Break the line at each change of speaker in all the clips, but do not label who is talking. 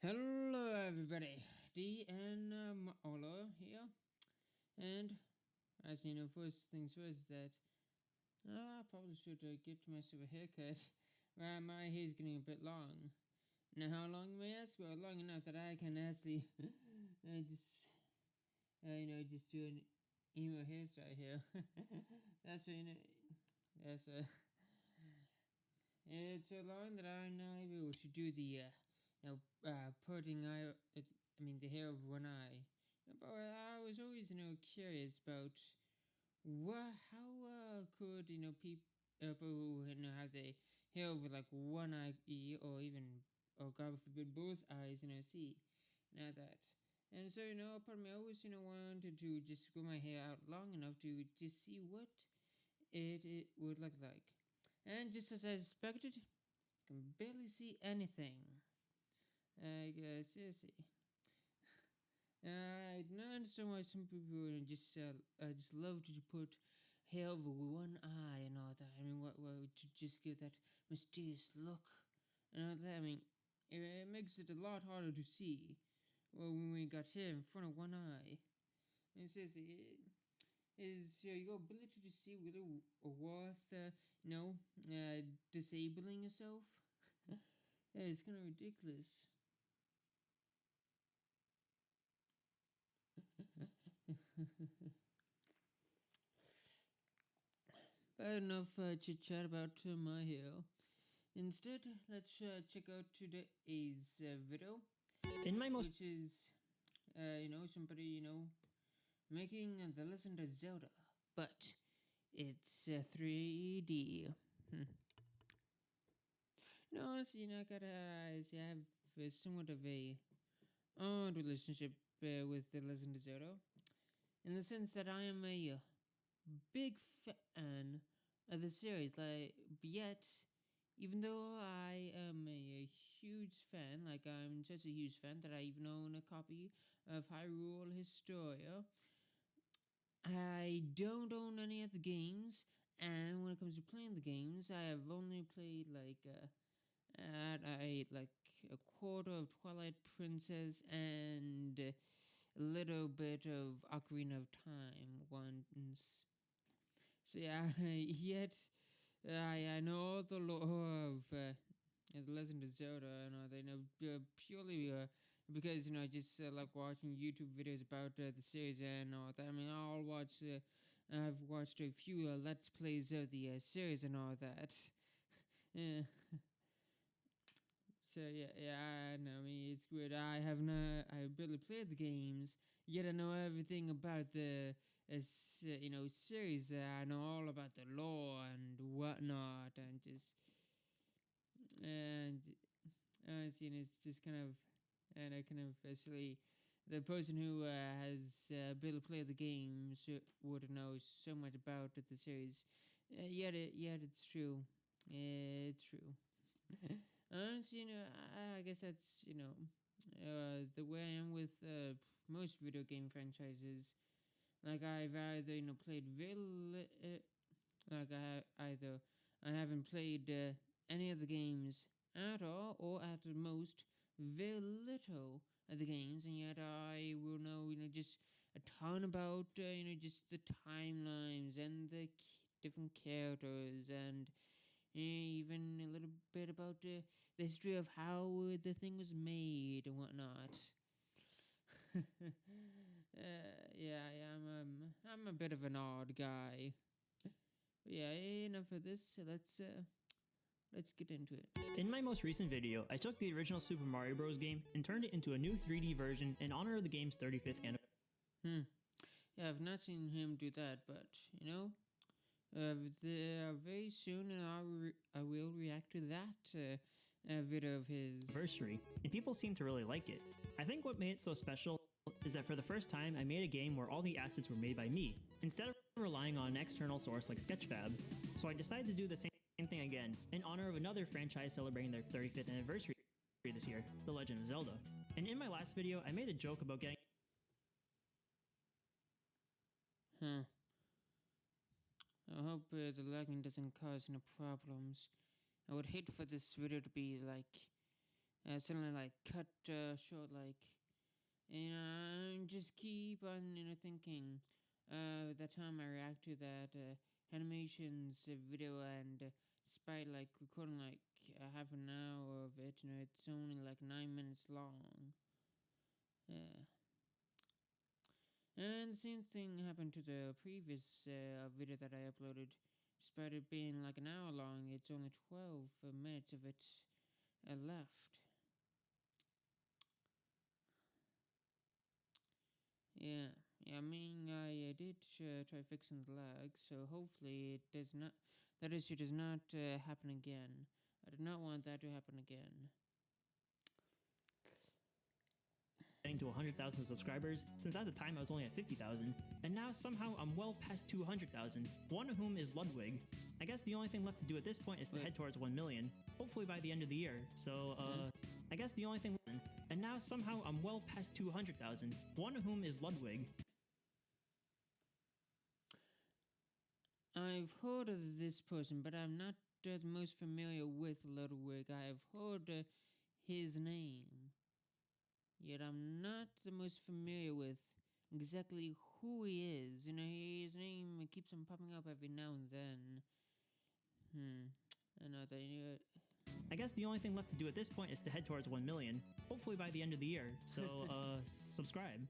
Hello everybody, D and Olo here, and as you know, first things first that I probably should get myself a haircut. My hair's getting a bit long. Now how long may I ask? Well, long enough that I can actually just do an emo hairstyle here. That's it's so long that I'm now able to do the putting the hair of one eye. But I was always curious about how could people have the hair over like one eye or even, or God forbid, both eyes see now that. And so part of me always wanted to just grow my hair out long enough to just see what it would look like. And just as I suspected, you can barely see anything. Seriously. I don't understand why some people just love to put hair over one eye and all that. I mean, what to just give that mysterious look and all that. I mean, it makes it a lot harder to see. Well, when we got hair in front of one eye, and seriously, is your ability to see really worth disabling yourself? Yeah, it's kind of ridiculous. But enough chit chat about my hair. Instead, let's check out today's video, which is somebody making The Legend of Zelda, but it's 3D. No, so I have somewhat of a odd relationship with The Legend of Zelda, in the sense that I am a big fan of the series. Yet, even though I am a huge fan, I'm such a huge fan that I even own a copy of Hyrule Historia, I don't own any of the games. And when it comes to playing the games, I have only played a quarter of Twilight Princess and a little bit of Ocarina of Time once. So yeah, yet I know the lore of The Legend of Zelda, and they know purely because I just like watching YouTube videos about the series and all that. I mean, I've watched a few Let's Plays of the series and all that. Yeah. So yeah, I know. I mean, it's good. I barely played the games, yet I know everything about the series. I know all about the lore and whatnot, and it's just kind of, and I kind of silly. The person who has barely played the games would know so much about the series. Yet it's true. It's true. And I guess that's the way I am with most video game franchises. Like I've either played I haven't played any of the games at all, or at the most very little of the games, and yet I will know just a ton about just the timelines and the different characters and even a little bit about the history of how the thing was made and whatnot. I'm a bit of an odd guy. But yeah, enough of this. So let's get into it.
In my most recent video, I took the original Super Mario Bros. Game and turned it into a new 3D version in honor of the game's 35th anniversary.
Yeah, I've not seen him do that, but very soon, and I will react to that video of his
anniversary, and people seem to really like it. I think what made it so special is that for the first time, I made a game where all the assets were made by me, instead of relying on an external source like Sketchfab. So I decided to do the same thing again, in honor of another franchise celebrating their 35th anniversary this year, The Legend of Zelda. And in my last video, I made a joke about getting...
I hope the lagging doesn't cause any problems. I would hate for this video to be suddenly like cut short, like, just keep on thinking. The time I react to that animations video, and despite like recording like half an hour of it, it's only like 9 minutes long. Yeah. And the same thing happened to the previous video that I uploaded. Despite it being like an hour long, it's only 12 minutes of it left. Yeah, I mean, I did try fixing the lag, so hopefully it does not. That issue does not happen again. I do not want that to happen again.
Getting to 100,000 subscribers, since at the time I was only at 50,000, and now somehow I'm well past 200,000, one of whom is Ludwig. I guess the only thing left to do at this point is to head towards 1 million, hopefully by the end of the year. So, I guess the only thing, and now somehow I'm well past 200,000, one of whom is Ludwig.
I've heard of this person, but I'm not the most familiar with Ludwig. I have heard his name, yet I'm not the most familiar with exactly who he is. His name keeps on popping up every now and then. I know that
I guess the only thing left to do at this point is to head towards 1 million, hopefully by the end of the year. So, subscribe.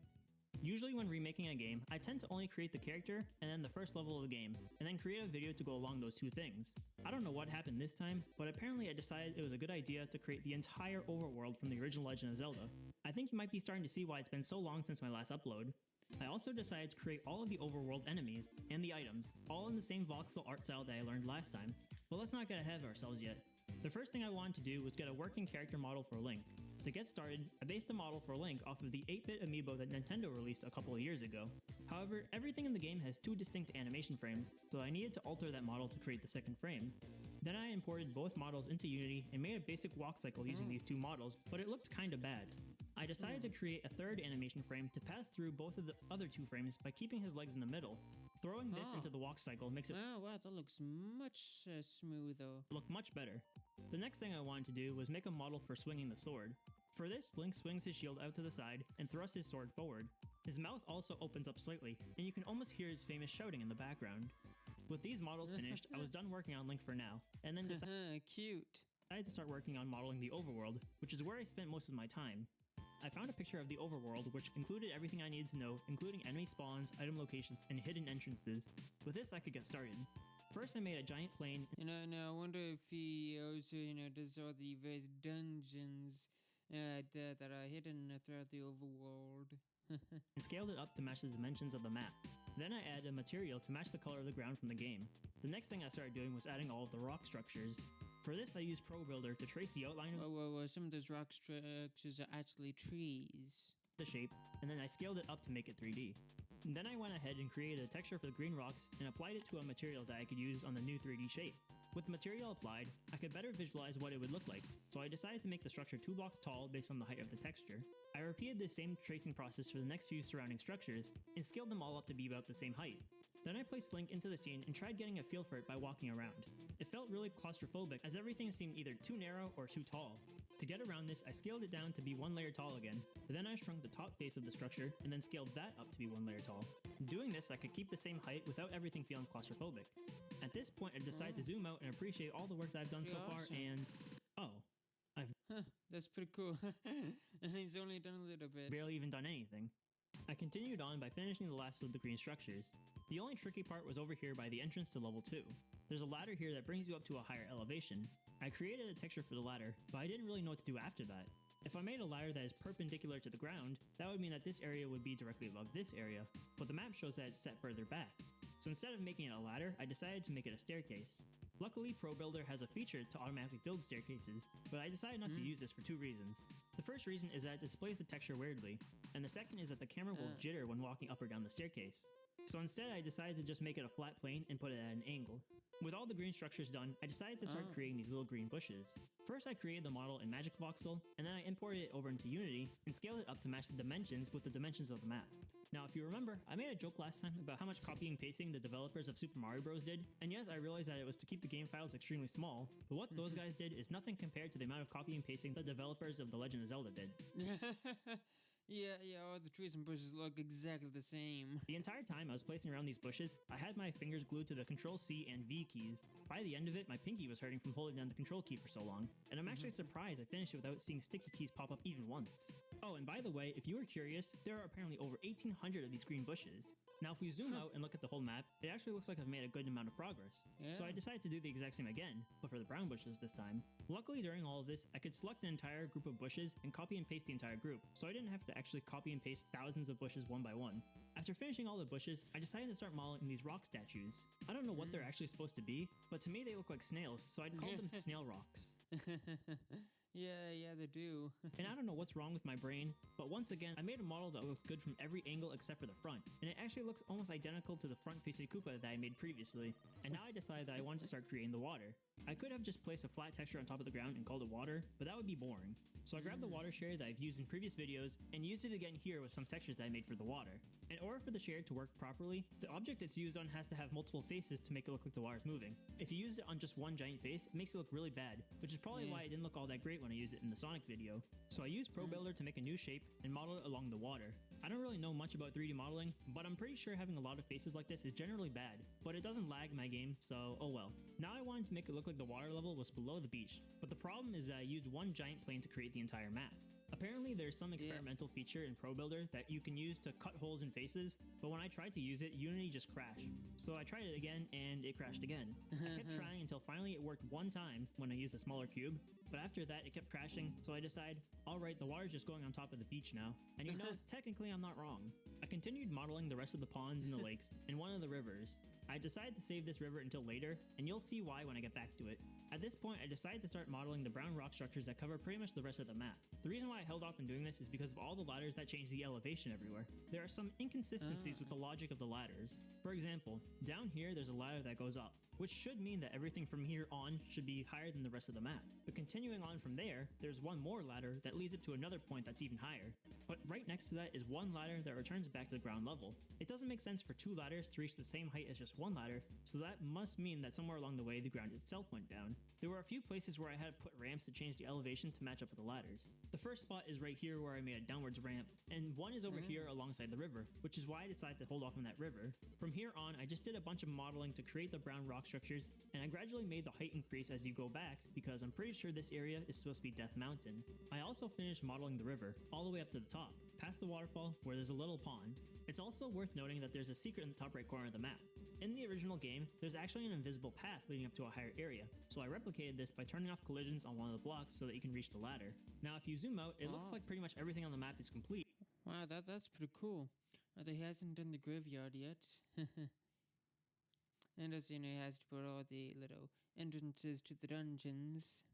Usually when remaking a game, I tend to only create the character and then the first level of the game, and then create a video to go along those two things. I don't know what happened this time, but apparently I decided it was a good idea to create the entire overworld from the original Legend of Zelda. I think you might be starting to see why it's been so long since my last upload. I also decided to create all of the overworld enemies and the items, all in the same voxel art style that I learned last time. But let's not get ahead of ourselves yet. The first thing I wanted to do was get a working character model for Link. To get started, I based a model for Link off of the 8-bit amiibo that Nintendo released a couple of years ago. However, everything in the game has two distinct animation frames, so I needed to alter that model to create the second frame. Then I imported both models into Unity and made a basic walk cycle using these two models, but it looked kinda bad. I decided to create a third animation frame to pass through both of the other two frames by keeping his legs in the middle. Throwing this into the walk cycle makes it
wow, that looks much smoother.
Look much better. The next thing I wanted to do was make a model for swinging the sword. For this, Link swings his shield out to the side and thrusts his sword forward. His mouth also opens up slightly, and you can almost hear his famous shouting in the background. With these models finished, I was done working on Link for now, and then decided to start working on modeling the overworld, which is where I spent most of my time. I found a picture of the overworld, which included everything I needed to know, including enemy spawns, item locations, and hidden entrances. With this, I could get started. First, I made a giant plane.
Now I wonder if he also, does all the various dungeons that are hidden throughout the overworld.
And scaled it up to match the dimensions of the map. Then I added a material to match the color of the ground from the game. The next thing I started doing was adding all of the rock structures. For this, I used Pro Builder to trace the outline of
some of those rock structures are actually trees.
The shape, and then I scaled it up to make it 3D. And then I went ahead and created a texture for the green rocks and applied it to a material that I could use on the new 3D shape. With the material applied, I could better visualize what it would look like, so I decided to make the structure 2 blocks tall based on the height of the texture. I repeated the same tracing process for the next few surrounding structures, and scaled them all up to be about the same height. Then I placed Link into the scene and tried getting a feel for it by walking around. It felt really claustrophobic, as everything seemed either too narrow or too tall. To get around this, I scaled it down to be 1 layer tall again, but then I shrunk the top face of the structure and then scaled that up to be 1 layer tall. Doing this, I could keep the same height without everything feeling claustrophobic. At this point, I decided to zoom out and appreciate all the work that I've done so far, and
that's pretty cool. And he's only done a little bit.
Barely even done anything. I continued on by finishing the last of the green structures. The only tricky part was over here by the entrance to level 2. There's a ladder here that brings you up to a higher elevation. I created a texture for the ladder, but I didn't really know what to do after that. If I made a ladder that is perpendicular to the ground, that would mean that this area would be directly above this area, but the map shows that it's set further back. So instead of making it a ladder, I decided to make it a staircase. Luckily, Pro Builder has a feature to automatically build staircases, but I decided not to use this for 2 reasons. The first reason is that it displays the texture weirdly, and the second is that the camera will jitter when walking up or down the staircase. So instead, I decided to just make it a flat plane and put it at an angle. With all the green structures done, I decided to start creating these little green bushes. First, I created the model in Magic Voxel, and then I imported it over into Unity and scaled it up to match the dimensions with the dimensions of the map. Now, if you remember, I made a joke last time about how much copying and pasting the developers of Super Mario Bros. Did, and yes, I realized that it was to keep the game files extremely small, but what those guys did is nothing compared to the amount of copying and pasting the developers of The Legend of Zelda did.
Yeah, all the trees and bushes look exactly the same.
The entire time I was placing around these bushes, I had my fingers glued to the Control-C and V keys. By the end of it, my pinky was hurting from holding down the Control key for so long, and I'm actually surprised I finished it without seeing sticky keys pop up even once. Oh, and by the way, if you were curious, there are apparently over 1,800 of these green bushes. Now, if we zoom out and look at the whole map, it actually looks like I've made a good amount of progress.
Yeah.
So I decided to do the exact same again, but for the brown bushes this time. Luckily, during all of this, I could select an entire group of bushes and copy and paste the entire group, so I didn't have to actually copy and paste thousands of bushes one by one. After finishing all the bushes, I decided to start modeling these rock statues. I don't know what they're actually supposed to be, but to me they look like snails, so I'd call them snail rocks.
Yeah, they do.
And I don't know what's wrong with my brain, but once again, I made a model that looks good from every angle except for the front, and it actually looks almost identical to the front-facing Koopa that I made previously, and now I decided that I wanted to start creating the water. I could have just placed a flat texture on top of the ground and called it water, but that would be boring. So I grabbed the water share that I've used in previous videos and used it again here with some textures that I made for the water. In order for the share to work properly, the object it's used on has to have multiple faces to make it look like the water's moving. If you use it on just one giant face, it makes it look really bad, which is probably why it didn't look all that great when I used it in the Sonic video. So I used Pro Builder to make a new shape and model it along the water. I don't really know much about 3D modeling, but I'm pretty sure having a lot of faces like this is generally bad, but it doesn't lag my game, so oh well. Now I wanted to make it look like the water level was below the beach, but the problem is that I used one giant plane to create the entire map. Apparently there's some experimental feature in Pro Builder that you can use to cut holes in faces, but when I tried to use it, Unity just crashed. So I tried it again, and it crashed again. I kept trying until finally it worked one time when I used a smaller cube, but after that it kept crashing, so I decided, alright, the water's just going on top of the beach now. And you know, technically I'm not wrong. I continued modeling the rest of the ponds and the lakes, and one of the rivers. I decided to save this river until later, and you'll see why when I get back to it. At this point, I decided to start modeling the brown rock structures that cover pretty much the rest of the map. The reason why I held off on doing this is because of all the ladders that change the elevation everywhere. There are some inconsistencies with the logic of the ladders. For example, down here there's a ladder that goes up, which should mean that everything from here on should be higher than the rest of the map. But continuing on from there, there's one more ladder that leads up to another point that's even higher. But right next to that is one ladder that returns back to the ground level. It doesn't make sense for two ladders to reach the same height as just one ladder, so that must mean that somewhere along the way the ground itself went down. There were a few places where I had to put ramps to change the elevation to match up with the ladders. The first spot is right here where I made a downwards ramp, and one is over here alongside the river, which is why I decided to hold off on that river. From here on, I just did a bunch of modeling to create the brown rock structures, and I gradually made the height increase as you go back, because I'm pretty sure this area is supposed to be Death Mountain. I also finished modeling the river, all the way up to the top, past the waterfall where there's a little pond. It's also worth noting that there's a secret in the top right corner of the map. In the original game, there's actually an invisible path leading up to a higher area, so I replicated this by turning off collisions on one of the blocks so that you can reach the ladder. Now if you zoom out, it looks like pretty much everything on the map is complete.
Wow, that's pretty cool. He hasn't done the graveyard yet. And as you know, he has to put all the little entrances to the dungeons.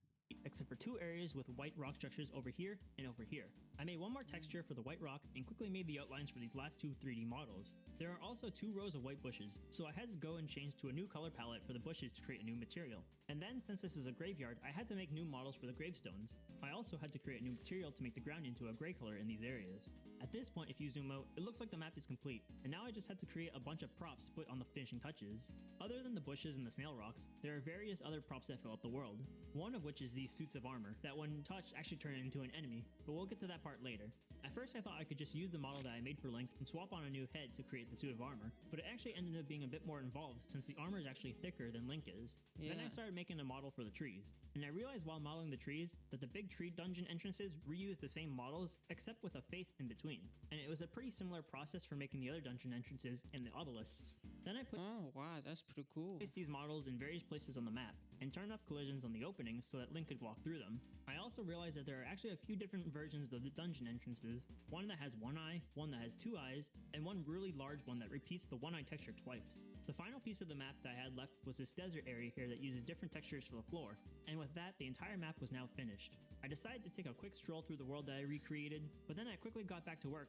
Except for two areas with white rock structures over here and over here. I made one more texture for the white rock and quickly made the outlines for these last two 3D models. There are also two rows of white bushes, so I had to go and change to a new color palette for the bushes to create a new material. And then, since this is a graveyard, I had to make new models for the gravestones. I also had to create a new material to make the ground into a gray color in these areas. At this point, if you zoom out, it looks like the map is complete, and now I just had to create a bunch of props to put on the finishing touches. Other than the bushes and the snail rocks, there are various other props that fill up the world. One of which is these suits of armor that when touched actually turn into an enemy, but we'll get to that part later. At first I thought I could just use the model that I made for Link and swap on a new head to create the suit of armor, but it actually ended up being a bit more involved since the armor is actually thicker than Link is. Then I started making a model for the trees, and I realized while modeling the trees that the big tree dungeon entrances reused the same models except with a face in between, and it was a pretty similar process for making the other dungeon entrances and the obelisks. Then I
Oh wow, that's pretty cool.
placed these models in various places on the map, and turned off collisions on the openings so that Link could walk through them. I also realized that there are actually a few different versions of the dungeon entrances, one that has one eye, one that has two eyes, and one really large one that repeats the one eye texture twice. The final piece of the map that I had left was this desert area here that uses different textures for the floor, and with that, the entire map was now finished. I decided to take a quick stroll through the world that I recreated, but then I quickly got back to work.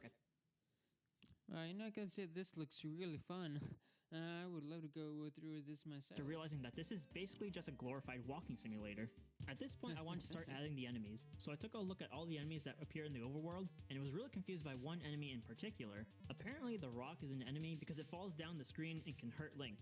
You know, I gotta say, this looks really fun. I would love to go through this myself.
To realizing that this is basically just a glorified walking simulator. At this point, I wanted to start adding the enemies, so I took a look at all the enemies that appear in the overworld, and was really confused by one enemy in particular. Apparently, the rock is an enemy because it falls down the screen and can hurt Link.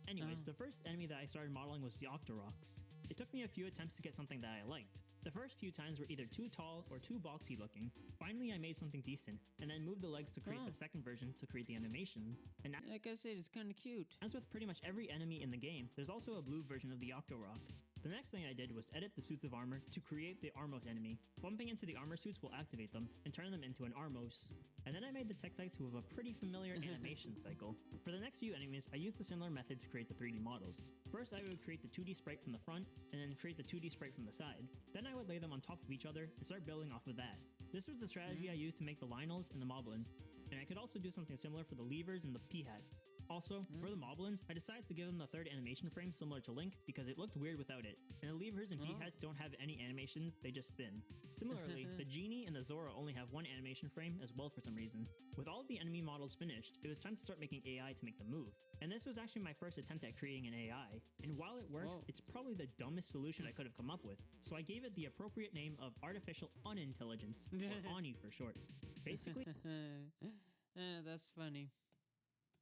Anyways, the first enemy that I started modeling was the Octoroks. It took me a few attempts to get something that I liked. The first few times were either too tall or too boxy looking. Finally, I made something decent, and then moved the legs to create the second version to create the animation. And
like I said, it's kind of cute.
as with pretty much every enemy in the game, there's also a blue version of the Octorok. The next thing I did was edit the suits of armor to create the Armos enemy. Bumping into the armor suits will activate them and turn them into an Armos. And then I made the Tektites who have a pretty familiar animation cycle. For the next few enemies, I used a similar method to create the 3D models. First, I would create the 2D sprite from the front, and then create the 2D sprite from the side. Then I would lay them on top of each other and start building off of that. This was the strategy I used to make the Lionels and the Moblins, and I could also do something similar for the Levers and the Peahats. Also, for the Moblins, I decided to give them the third animation frame similar to Link because it looked weird without it, and the Levers and Peahats don't have any animations, they just spin. Similarly, the Genie and the Zora only have one animation frame as well for some reason. With all of the enemy models finished, it was time to start making AI to make them move. And this was actually my first attempt at creating an AI, and while it works, it's probably the dumbest solution I could have come up with, so I gave it the appropriate name of Artificial Unintelligence, or ANI for short. Basically,
That's funny.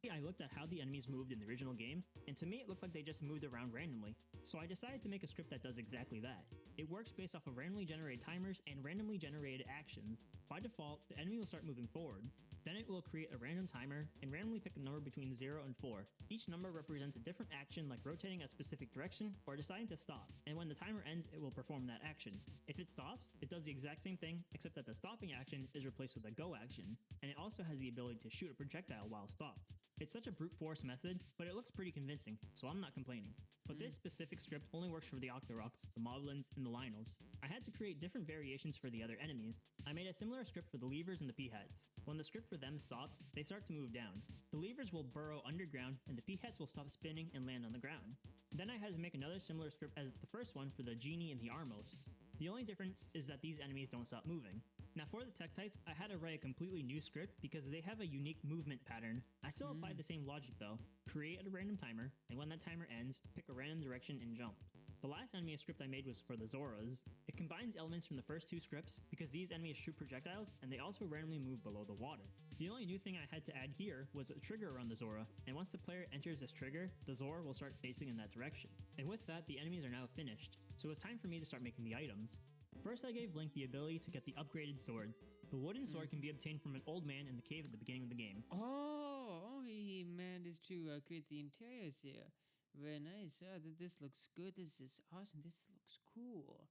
I looked at how the enemies moved in the original game, and to me it looked like they just moved around randomly. So I decided to make a script that does exactly that. It works based off of randomly generated timers and randomly generated actions. By default, the enemy will start moving forward. Then it will create a random timer and randomly pick a number between 0 and 4. Each number represents a different action like rotating a specific direction or deciding to stop, and when the timer ends, it will perform that action. If it stops, it does the exact same thing, except that the stopping action is replaced with a go action, and it also has the ability to shoot a projectile while stopped. It's such a brute force method, but it looks pretty convincing, so I'm not complaining. But this specific script only works for the Octoroks, the Moblins, and the Lionels. I had to create different variations for the other enemies. I made a similar script for the Levers and the Peahats. When the script for them stops, they start to move down. The Levers will burrow underground, and the Peahats will stop spinning and land on the ground. Then I had to make another similar script as the first one for the Genie and the Armos. The only difference is that these enemies don't stop moving. Now for the Tektites, I had to write a completely new script because they have a unique movement pattern. I still applied the same logic though. Create a random timer, and when that timer ends, pick a random direction and jump. The last enemy script I made was for the Zoras. It combines elements from the first two scripts because these enemies shoot projectiles and they also randomly move below the water. The only new thing I had to add here was a trigger around the Zora, and once the player enters this trigger, the Zora will start facing in that direction. And with that, the enemies are now finished, so it's time for me to start making the items. First, I gave Link the ability to get the upgraded sword. The wooden sword can be obtained from an old man in the cave at the beginning of the game.
He managed to create the interiors here. Very nice. This looks good. This is awesome. This looks cool.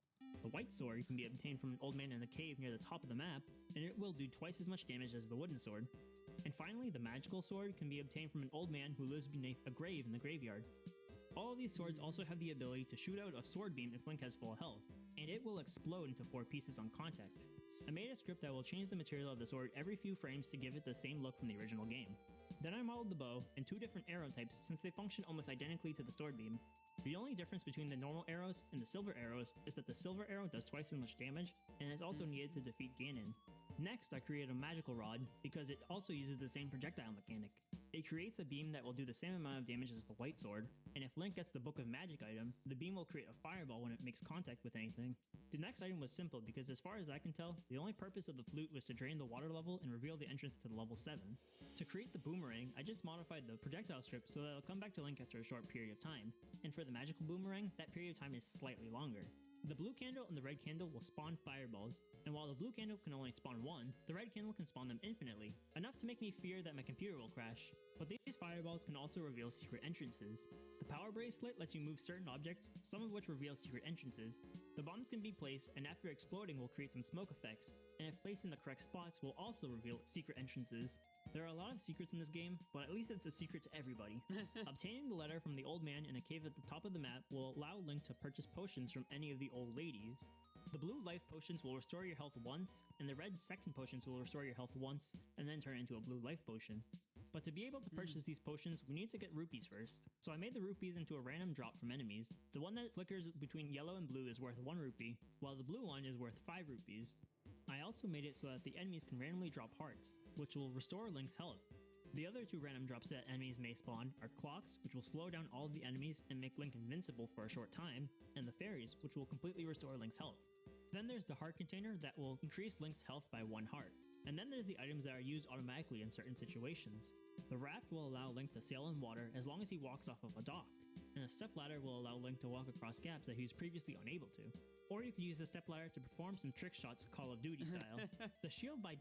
The white sword can be obtained from an old man in the cave near the top of the map, and it will do twice as much damage as the wooden sword. And finally, the magical sword can be obtained from an old man who lives beneath a grave in the graveyard. All of these swords also have the ability to shoot out a sword beam if Link has full health, and it will explode into 4 pieces on contact. I made a script that will change the material of the sword every few frames to give it the same look from the original game. Then I modeled the bow and 2 different arrow types since they function almost identically to the sword beam. The only difference between the normal arrows and the silver arrows is that the silver arrow does twice as much damage and is also needed to defeat Ganon. Next, I created a magical rod because it also uses the same projectile mechanic. It creates a beam that will do the same amount of damage as the white sword, and if Link gets the Book of Magic item, the beam will create a fireball when it makes contact with anything. The next item was simple because as far as I can tell, the only purpose of the flute was to drain the water level and reveal the entrance to the level 7. To create the boomerang, I just modified the projectile script so that it'll come back to Link after a short period of time, and for the magical boomerang, that period of time is slightly longer. The blue candle and the red candle will spawn fireballs, and while the blue candle can only spawn 1, the red candle can spawn them infinitely, enough to make me fear that my computer will crash. But these fireballs can also reveal secret entrances. The power bracelet lets you move certain objects, some of which reveal secret entrances. The bombs can be placed, and after exploding will create some smoke effects, and if placed in the correct spots will also reveal secret entrances. There are a lot of secrets in this game, but at least it's a secret to everybody. Obtaining the letter from the old man in a cave at the top of the map will allow Link to purchase potions from any of the old ladies. The blue life potions will restore your health once, and the red second potions will restore your health once, and then turn into a blue life potion. But to be able to purchase these potions, we need to get rupees first. So I made the rupees into a random drop from enemies. The one that flickers between yellow and blue is worth 1 rupee, while the blue one is worth 5 rupees. I also made it so that the enemies can randomly drop hearts, which will restore Link's health. The other two random drops that enemies may spawn are clocks, which will slow down all of the enemies and make Link invincible for a short time, and the fairies, which will completely restore Link's health. Then there's the heart container that will increase Link's health by 1 heart. And then there's the items that are used automatically in certain situations. The raft will allow Link to sail in water as long as he walks off of a dock, and a stepladder will allow Link to walk across gaps that he was previously unable to. Or you could use the stepladder to perform some trick shots Call of Duty style. The shield by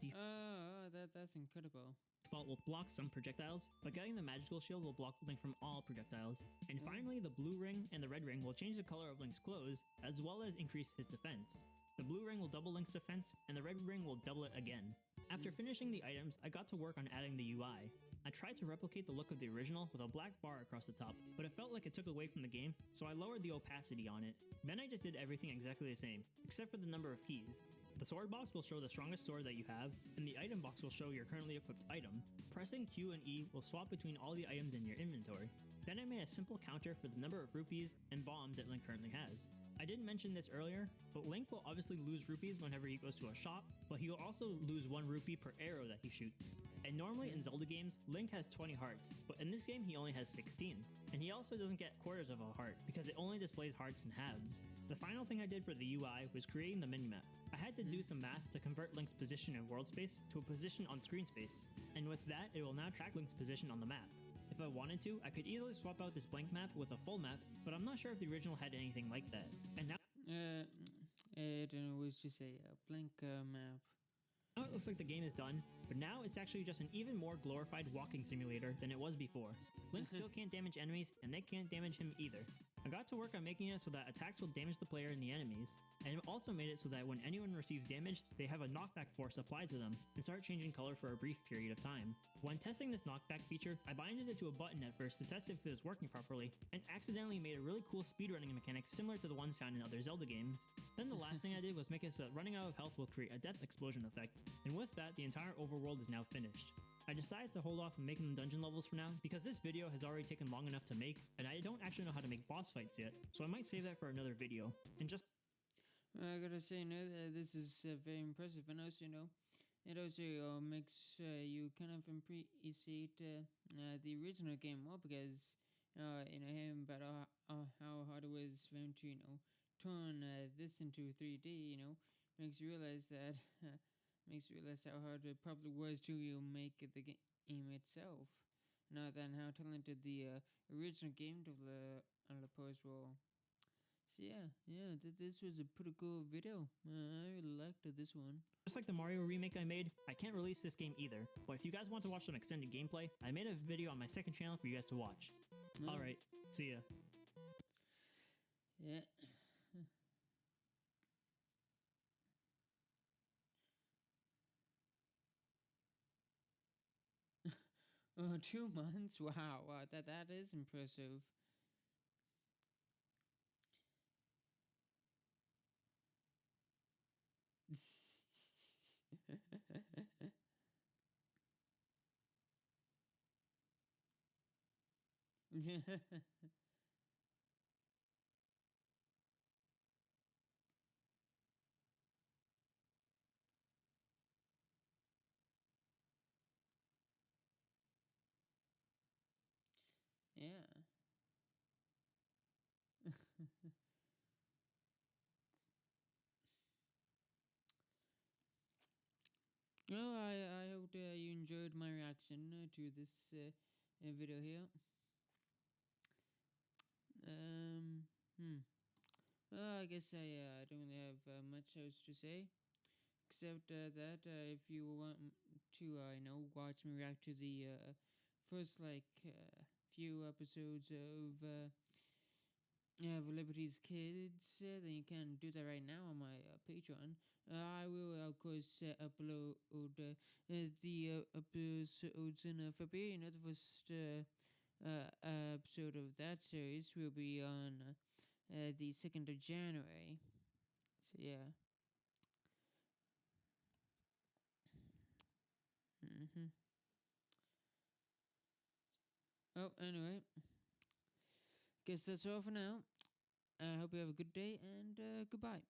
that's incredible.
default will block some projectiles, but getting the magical shield will block Link from all projectiles. And finally, the blue ring and the red ring will change the color of Link's clothes, as well as increase his defense. The blue ring will double Link's defense, and the red ring will double it again. After finishing the items, I got to work on adding the UI. I tried to replicate the look of the original with a black bar across the top, but it felt like it took away from the game, so I lowered the opacity on it. Then I just did everything exactly the same, except for the number of keys. The sword box will show the strongest sword that you have, and the item box will show your currently equipped item. Pressing Q and E will swap between all the items in your inventory. Then I made a simple counter for the number of rupees and bombs that Link currently has. I didn't mention this earlier, but Link will obviously lose rupees whenever he goes to a shop, but he will also lose 1 rupee per arrow that he shoots. And normally in Zelda games, Link has 20 hearts, but in this game he only has 16. And he also doesn't get quarters of a heart, because it only displays hearts in halves. The final thing I did for the UI was creating the minimap. I had to do some math to convert Link's position in world space to a position on screen space, and with that it will now track Link's position on the map. If I wanted to, I could easily swap out this blank map with a full map, but I'm not sure if the original had anything like that. And now
I don't know, it was just a blank map.
now it looks like the game is done, but now it's actually just an even more glorified walking simulator than it was before. Link still can't damage enemies, and they can't damage him either. I got to work on making it so that attacks will damage the player and the enemies, and it also made it so that when anyone receives damage, they have a knockback force applied to them, and start changing color for a brief period of time. When testing this knockback feature, I binded it to a button at first to test if it was working properly, and accidentally made a really cool speedrunning mechanic similar to the ones found in other Zelda games. Then the last thing I did was make it so that running out of health will create a death explosion effect, and with that, the entire overworld is now finished. I decided to hold off on making the dungeon levels for now because this video has already taken long enough to make, and I don't actually know how to make boss fights yet, so I might save that for another video. And just
I gotta say, this is very impressive, and also, it also makes you kind of appreciate the original game more because, hearing about how hard it was for him to, turn this into 3D, makes you realize that. Makes you realize how hard it probably was to make the game itself. Not than how talented the original game developers were. So this was a pretty cool video. I really liked this one.
Just like the Mario remake I made, I can't release this game either, but if you guys want to watch some extended gameplay, I made a video on my second channel for you guys to watch. Alright, see ya.
Yeah. Oh, 2 months? Wow, that is impressive. Yeah. Well, I hope you enjoyed my reaction to this video here. Well, I guess I don't really have much else to say, except that if you want to, watch me react to the first few episodes of Liberty's Kids, then you can do that right now on my Patreon. I will, of course, upload the episodes in February. The first episode of that series will be on the 2nd of January. So, yeah. Oh, anyway. Guess that's all for now. I hope you have a good day, and goodbye.